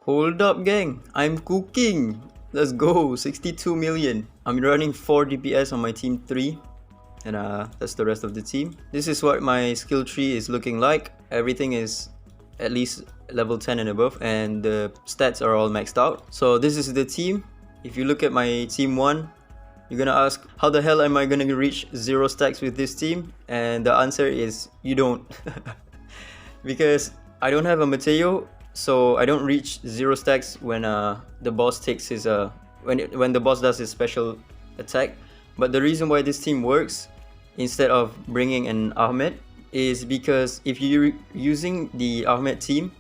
Hold up, gang. I'm cooking. Let's go. 62 million. I'm running 4 DPS on my team 3. And that's the rest of the team. This is what my skill tree is looking like. Everything is at least level 10 and above. And the stats are all maxed out. So this is the team. If you look at my team 1, you're gonna ask, how the hell am I gonna reach 0 stacks with this team? And the answer is, you don't. Because I don't have a Mateo. So I don't reach 0 stacks when the boss takes his when the boss does his special attack. But the reason why this team works instead of bringing an Ahmed is because if you're using the Ahmed team,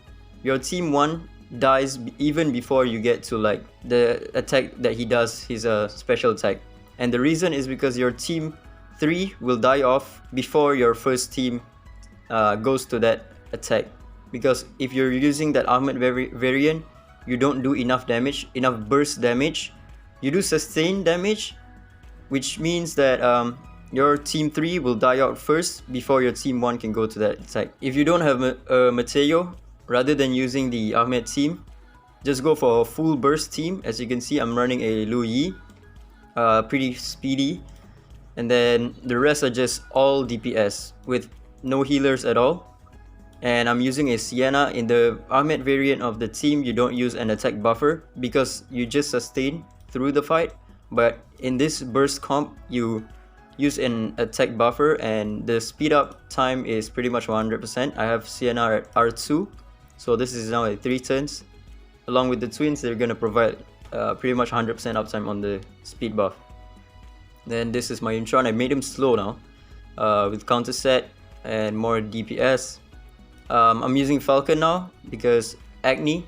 your team 1 dies even before you get to like the attack that he does, his special attack. And the reason is because your team 3 will die off before your first team goes to that attack. Because if you're using that Ahmed variant, you don't do enough damage, enough burst damage. You do sustain damage, which means that your team 3 will die out first before your team 1 can go to that attack. If you don't have a Mateo, rather than using the Ahmed team, just go for a full burst team. As you can see, I'm running a Lu Yi, pretty speedy. And then the rest are just all DPS with no healers at all. And I'm using a Sienna. In the Ahmed variant of the team, you don't use an attack buffer because you just sustain through the fight. But in this burst comp, you use an attack buffer and the speed up time is pretty much 100%. I have Sienna at R2, so this is now at 3 turns. Along with the twins, they're gonna provide pretty much 100% uptime on the speed buff. Then this is my Intron. I made him slow now with counter set and more DPS. I'm using Falcon now because Agni,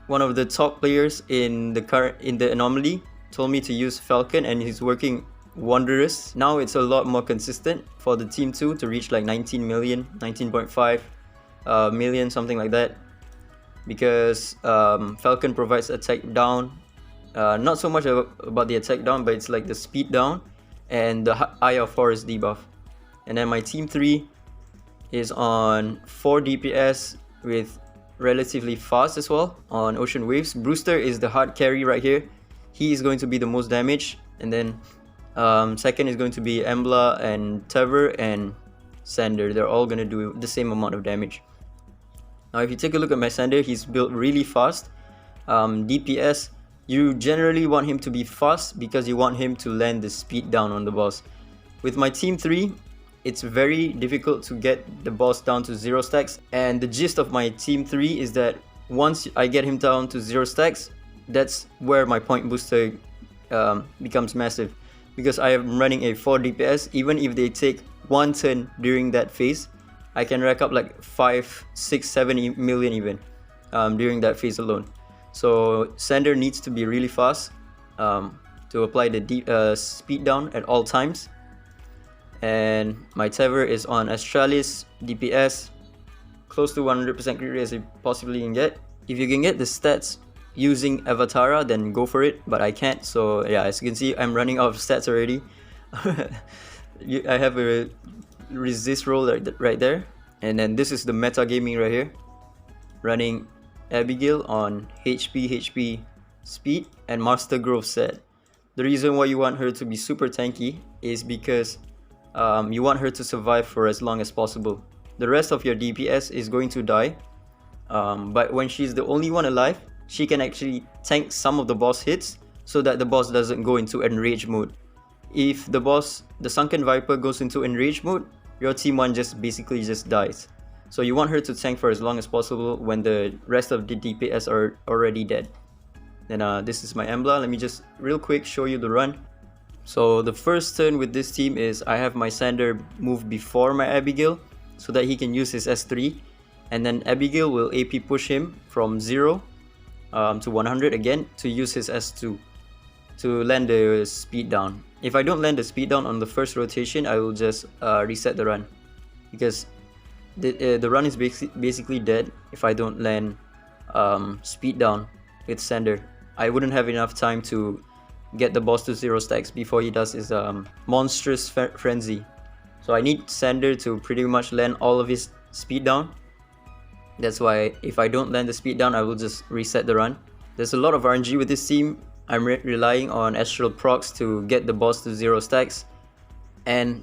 one of the top players in the anomaly, told me to use Falcon and he's working wondrous. Now it's a lot more consistent for the team 2 to reach like 19 million, 19.5 million, something like that. Because Falcon provides attack down. Not so much about the attack down, but it's like the speed down and the Eye of Forest debuff. And then my team 3 is on 4 DPS with relatively fast as well on Ocean Waves. Brewster is the hard carry right here. He is going to be the most damage. And then second is going to be Embla and Tever and Sander. They're all going to do the same amount of damage. Now if you take a look at my Sander, he's built really fast. DPS, you generally want him to be fast because you want him to land the speed down on the boss. With my team 3, it's very difficult to get the boss down to 0 stacks, and the gist of my team 3 is that once I get him down to 0 stacks, that's where my point booster becomes massive, because I am running a 4 DPS. Even if they take 1 turn during that phase, I can rack up like 5, 6, 7 million even during that phase alone. So Sander needs to be really fast to apply the speed down at all times. And my Tever is on Astralis DPS, close to 100% crit rate as you possibly can get. If you can get the stats using Avatara, then go for it, but I can't. So yeah, as you can see, I'm running out of stats already. I have a resist roll right there, and then this is the meta gaming right here, running Abigail on HP speed and Master Growth set. The reason why you want her to be super tanky is because you want her to survive for as long as possible. The rest of your DPS is going to die, but when she's the only one alive, she can actually tank some of the boss hits so that the boss doesn't go into enrage mode. If the Sunken Viper goes into enrage mode, your team 1 basically just dies. So you want her to tank for as long as possible when the rest of the DPS are already dead. Then this is my Embla. Let me just real quick show you the run. So the first turn with this team is I have my Sander move before my Abigail so that he can use his S3, and then Abigail will AP push him from 0 to 100 again to use his S2 to land the speed down. If I don't land the speed down on the first rotation, I will just reset the run, because the run is basically dead if I don't land speed down with Sander. I wouldn't have enough time to get the boss to 0 stacks before he does his monstrous frenzy. So I need Sander to pretty much land all of his speed down, That's why if I don't land the speed down, I will just reset the run. There's a lot of RNG with this team. I'm relying on Astral procs to get the boss to 0 stacks, and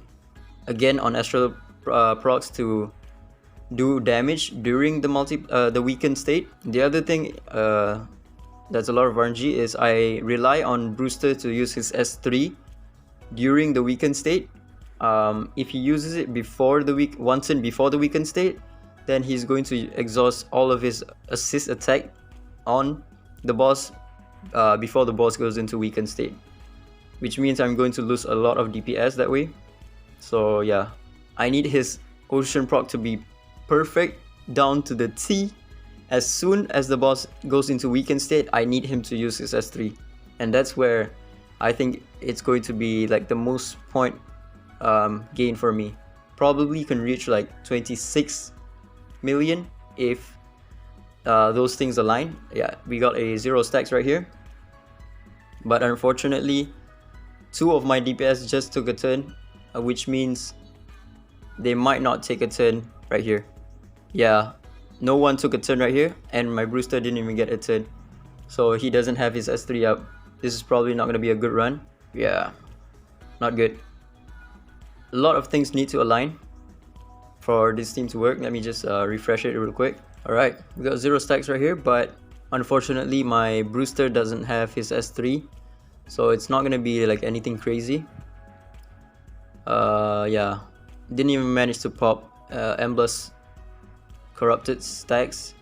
again on Astral procs to do damage during the weakened state. The other thing that's a lot of RNG is I rely on Brewster to use his S3 during the weakened state. If he uses it before the weakened state, then he's going to exhaust all of his assist attack on the boss before the boss goes into weakened state, which means I'm going to lose a lot of DPS that way. So yeah, I need his Ocean proc to be perfect down to the T. As soon as the boss goes into weakened state, I need him to use his S3, and that's where I think it's going to be like the most point gain for me. Probably can reach like 26 million if those things align. Yeah, we got a 0 stacks right here, but unfortunately 2 of my DPS just took a turn, which means they might not take a turn right here. Yeah, no one took a turn right here, and my Brewster didn't even get a turn, so he doesn't have his S3 up. This is probably not going to be a good run. Yeah, not good. A lot of things need to align for this team to work. Let me just refresh it real quick. Alright, we got 0 stacks right here, but unfortunately my Brewster doesn't have his S3, so it's not going to be like anything crazy. Yeah, didn't even manage to pop Embless corrupted stacks,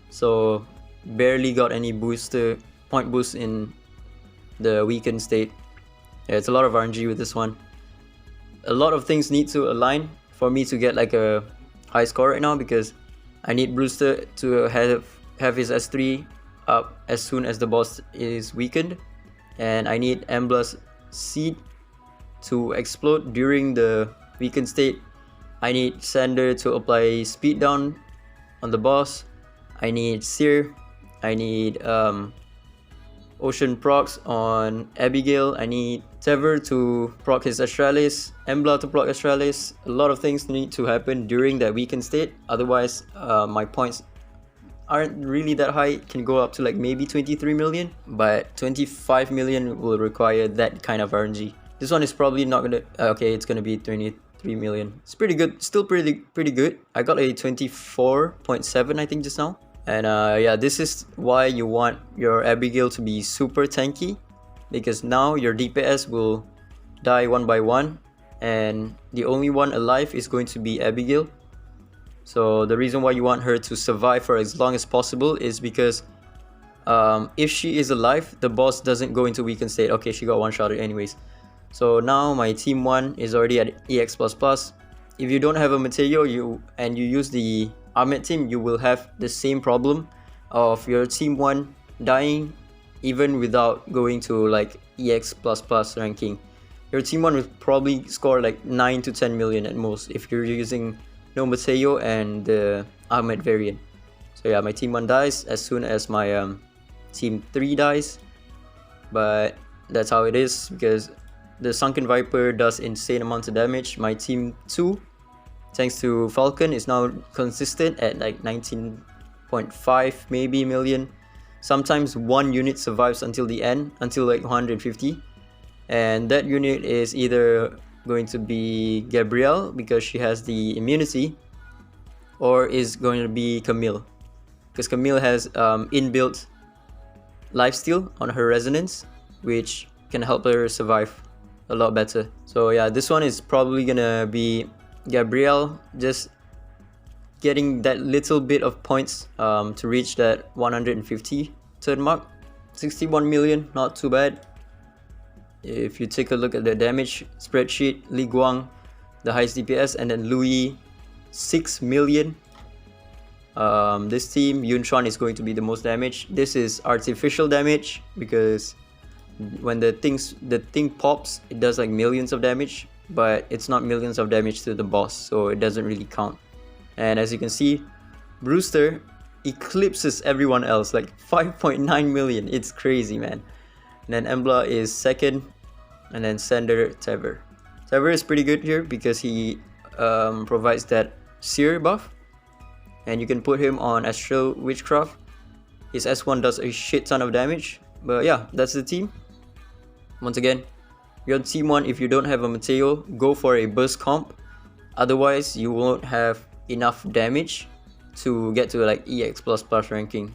so barely got any point boost in the weakened state. Yeah, it's a lot of RNG with this one. A lot of things need to align for me to get like a high score right now, because I need Brewster to have his S3 up as soon as the boss is weakened, and I need Embless Seed to explode during the weakened state. I need Sander to apply speed down on the boss. I need Seer. I need Ocean procs on Abigail. I need Tever to proc his Astralis, Embla to proc Astralis. A lot of things need to happen during that weakened state, otherwise my points aren't really that high. It can go up to like maybe 23 million, but 25 million will require that kind of RNG. This one is probably not gonna okay, it's gonna be 23 million. It's pretty good, still pretty good. I got a 24.7 I think just now. And yeah, this is why you want your Abigail to be super tanky, because now your DPS will die one by one, and the only one alive is going to be Abigail. So the reason why you want her to survive for as long as possible is because if she is alive, the boss doesn't go into weakened state. Okay, she got one-shotted anyways. So now my team 1 is already at EX++. If you don't have a Mateo and you use the Ahmed team, you will have the same problem of your team 1 dying even without going to like EX++ ranking. Your team 1 will probably score like 9 to 10 million at most if you're using no Mateo and the Ahmed variant. So yeah, my team 1 dies as soon as my team 3 dies, but that's how it is because the Sunken Viper does insane amounts of damage. My team 2, thanks to Falcon, is now consistent at like 19.5 maybe million. Sometimes one unit survives until the end, until like 150, and that unit is either going to be Gabrielle because she has the immunity, or is going to be Camille because Camille has inbuilt lifesteal on her resonance, which can help her survive a lot better. So yeah, this one is probably gonna be Gabrielle, just getting that little bit of points to reach that 150 turn mark. 61 million, not too bad. If you take a look at the damage spreadsheet, Li Guang, the highest DPS, and then Louis, 6 million. This team, Yun Chuan is going to be the most damage. This is artificial damage because when the thing pops, it does like millions of damage, but it's not millions of damage to the boss, so it doesn't really count. And as you can see, Brewster eclipses everyone else, like 5.9 million. It's crazy, man. And then Embla is second, and then Sander, Tever. Tever is pretty good here because he provides that Seer buff, and you can put him on Astral Witchcraft. His S1 does a shit ton of damage. But yeah, that's the team. Once again, you're on team 1. If you don't have a Mateo, go for a burst comp. Otherwise, you won't have enough damage to get to like EX++ ranking.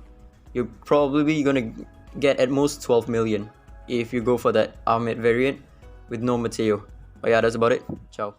You're probably gonna get at most 12 million if you go for that Ahmed variant with no Mateo. But yeah, that's about it. Ciao.